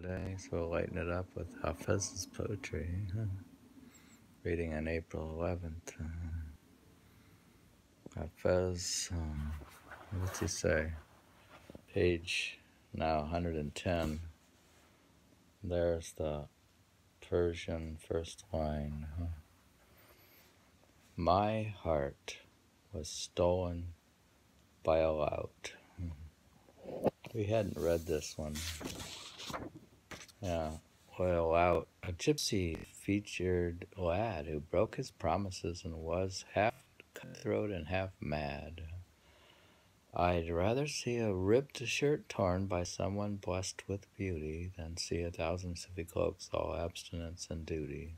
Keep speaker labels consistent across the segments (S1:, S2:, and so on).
S1: today, so we'll lighten it up with Hafez's poetry. Reading on April 11th. Hafez, what's he say? Page now 110. There's the Persian first line. My heart was stolen by a lout. We hadn't read this one. Yeah, well, out a gypsy-featured lad who broke his promises and was half cutthroat and half mad. I'd rather see a ripped shirt torn by someone blessed with beauty than see 1,000 sufi cloaks all abstinence and duty.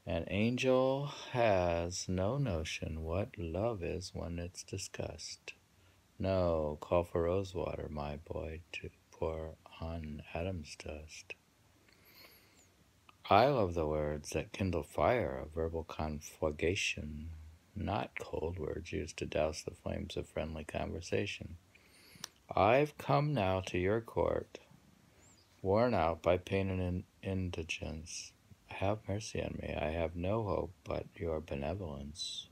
S1: An angel has no notion what love is when it's discussed. No, call for rose water, my boy, to pour on Adam's dust. I love the words that kindle fire of verbal conflagration, not cold words used to douse the flames of friendly conversation. I've come now to your court, worn out by pain and indigence. Have mercy on me. I have no hope but your benevolence.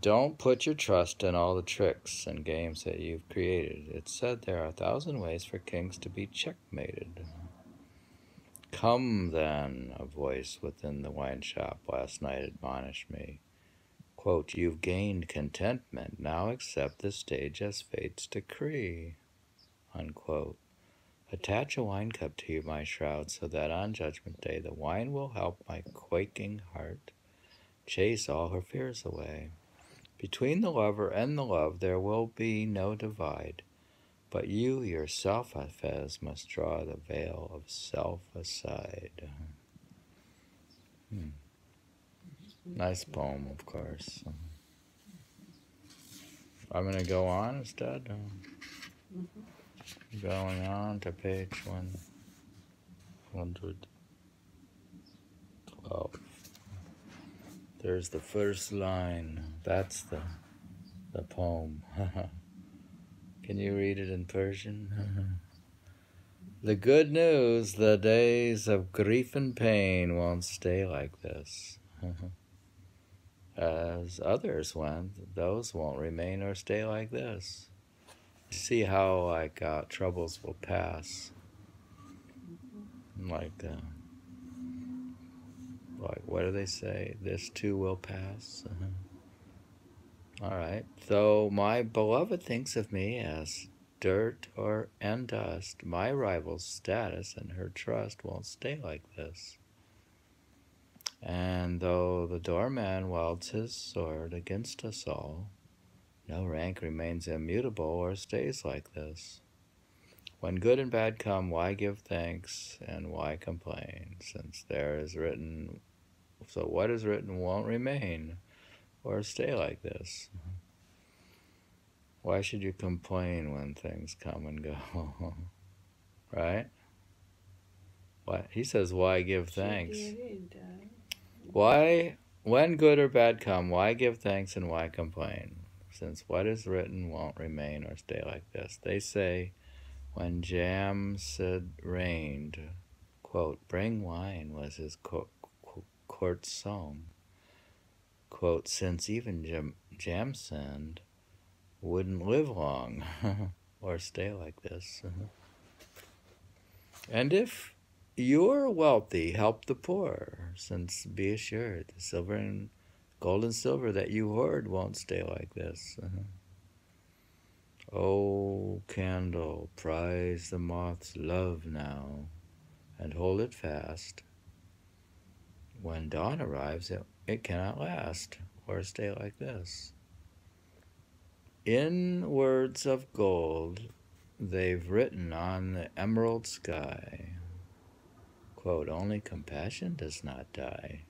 S1: Don't put your trust in all the tricks and games that you've created. It's said there are 1,000 ways for kings to be checkmated. Come then, a voice within the wine shop last night admonished me. Quote, you've gained contentment, now accept the stage as fate's decree. Unquote. Attach a wine cup to my shroud so that on Judgment Day the wine will help my quaking heart chase all her fears away. Between the lover and the love there will be no divide, but you yourself, Hafez, must draw the veil of self aside. Nice poem, of course. I'm going to go on instead. Going on to page 112. There's the first line. That's the poem. Can you read it in Persian? The good news, the days of grief and pain won't stay like this. As others went, those won't remain or stay like this. See how troubles will pass. Like what do they say? This too will pass. All right. Though my beloved thinks of me as dirt and dust, my rival's status and her trust won't stay like this. And though the doorman wields his sword against us all, no rank remains immutable or stays like this. When good and bad come, why give thanks and why complain? Since there is written, so what is written won't remain or stay like this. Why should you complain when things come and go? Right? What he says, why give thanks? Why, when good or bad come, why give thanks and why complain? Since what is written won't remain or stay like this. They say, when Jamsid reigned, quote, bring wine was his court song. Quote, since even Jamsid wouldn't live long or stay like this. And if you're wealthy, help the poor, since be assured the silver and gold and silver that you hoard won't stay like this. Oh, candle, prize the moth's love now, and hold it fast. When dawn arrives, it cannot last, or stay like this. In words of gold, they've written on the emerald sky, quote, only compassion does not die,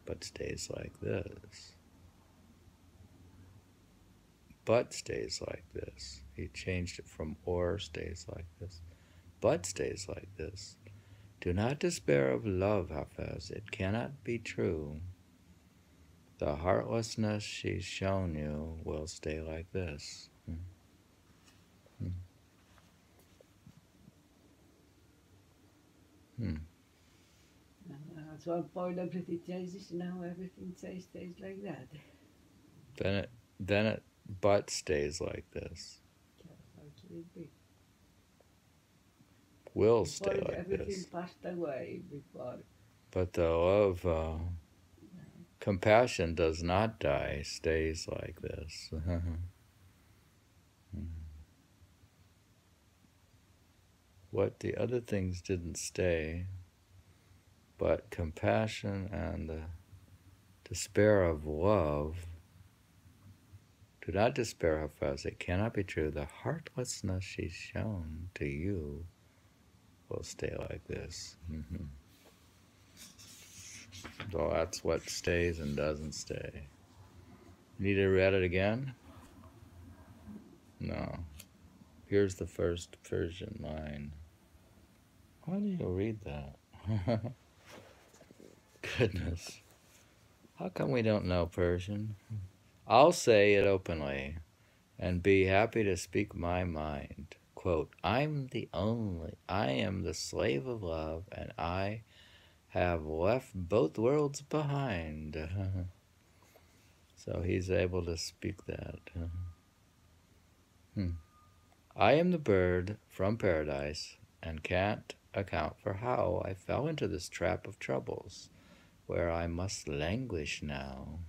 S1: but stays like this. But stays like this. He changed it from or stays like this. But stays like this. Do not despair of love, Hafez. It cannot be true. The heartlessness she's shown you will stay like this.
S2: At one point everything changes, now everything stays like that.
S1: Then it but stays like this.
S2: How can it be?
S1: Will
S2: Before
S1: stay
S2: it,
S1: like
S2: everything
S1: this.
S2: passed away before.
S1: But the love, compassion does not die, stays like this. What the other things didn't stay, but compassion and the despair of love. Do not despair, Hafez. It cannot be true. The heartlessness she's shown to you will stay like this. So that's what stays and doesn't stay. Need to read it again? No. Here's the first Persian line. Why do you read that? Goodness. How come we don't know Persian? I'll say it openly and be happy to speak my mind. Quote, I am the slave of love, and I have left both worlds behind. So he's able to speak that. I am the bird from paradise and can't account for how I fell into this trap of troubles where I must languish now.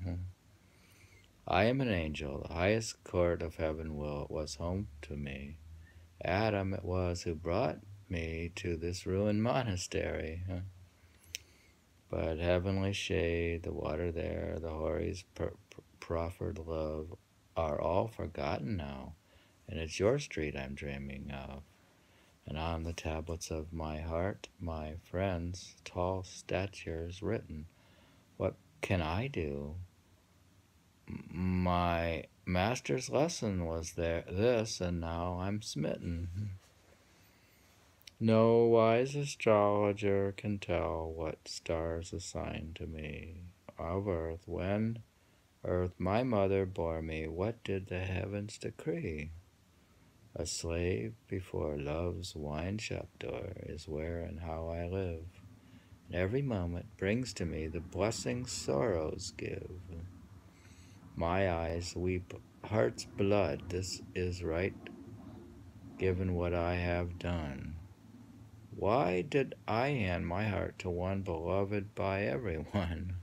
S1: I am an angel. The highest court of heaven was home to me. Adam it was who brought me to this ruined monastery. But heavenly shade, the water there, the houri's proffered love are all forgotten now, and it's your street I'm dreaming of. And on the tablets of my heart, my friend's tall stature's written. What can I do? My master's lesson was this, and now I'm smitten. No wise astrologer can tell what stars assign to me of earth. When earth my mother bore me, what did the heavens decree? A slave before love's wine shop door is where and how I live. And every moment brings to me the blessing sorrows give. My eyes weep heart's blood, this is right, given what I have done. Why did I hand my heart to one beloved by everyone?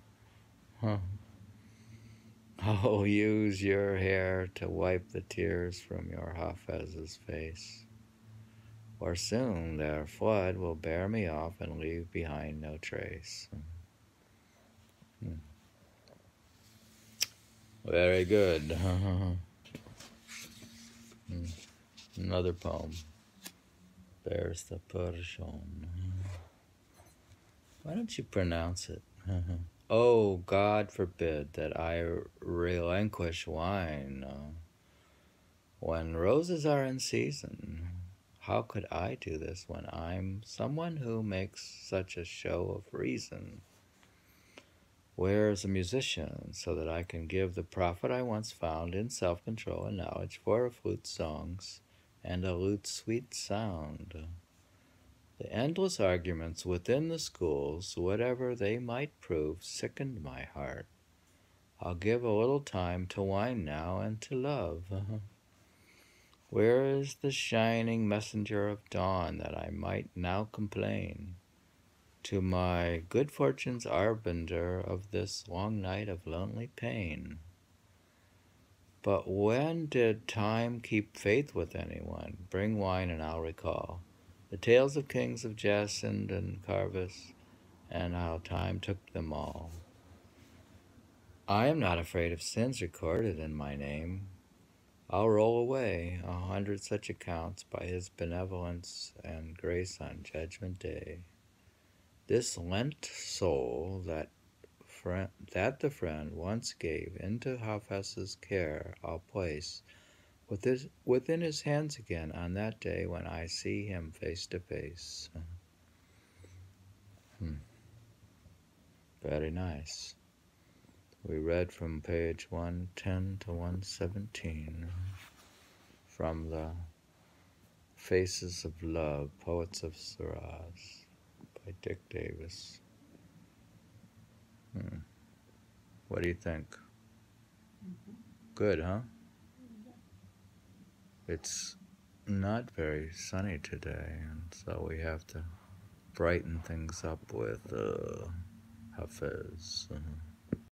S1: Oh, use your hair to wipe the tears from your Hafez's face, or soon their flood will bear me off and leave behind no trace. Very good. Another poem. There's the Persian. Why don't you pronounce it? Oh, God forbid that I relinquish wine when roses are in season. How could I do this when I'm someone who makes such a show of reason? Where's a musician so that I can give the profit I once found in self-control and knowledge for a flute's songs and a lute's sweet sound? The endless arguments within the schools, whatever they might prove, sickened my heart. I'll give a little time to wine now and to love. Where is the shining messenger of dawn that I might now complain to my good fortune's arbiter of this long night of lonely pain? But when did time keep faith with anyone? Bring wine and I'll recall the tales of kings of Jacinth and Carvis, and how time took them all. I am not afraid of sins recorded in my name. I'll roll away 100 such accounts by his benevolence and grace on Judgment Day. This lent soul that the friend once gave into Hafez's care I'll place within his hands again on that day when I see him face to face. Very nice. We read from page 110 to 117 from the Faces of Love, Poets of Shiraz by Dick Davis. What do you think? Good, huh? It's not very sunny today, and so we have to brighten things up with Hafez.